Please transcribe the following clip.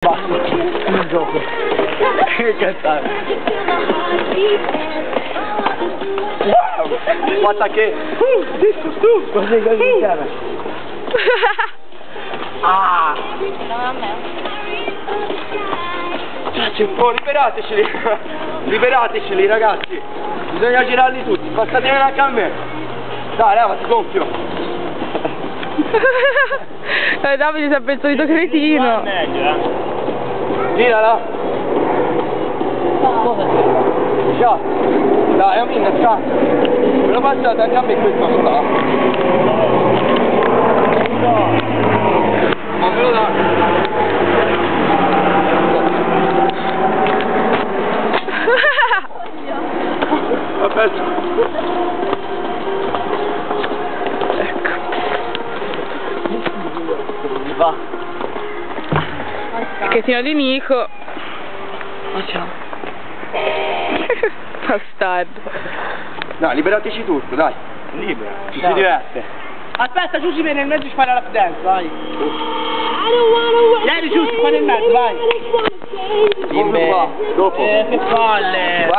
Basta, il gioco. Che cazzata. Wow! Guarda che... Così insieme. Ah! Oh, liberateceli! Liberateceli, ragazzi! Bisogna girarli tutti, passatemi anche a me! Dai, levati, gonfio! Davide si è sempre il solito cretino. Girala! Ciao! Dai, è un minchia, ciao! Me lo passate anche a me questo sta! Ma me lo dai! Vabbè! Va. Il cretino di Nico. Oh, ciao. Bastardo. Dai, liberateci tutto, dai. Libera. Ci si diverte. Aspetta, giù si viene nel mezzo e ci fai la lap dance, vai. Vieni giù, si fa nel mezzo, vai. Dimmi qua, dopo. Che palle. Vai.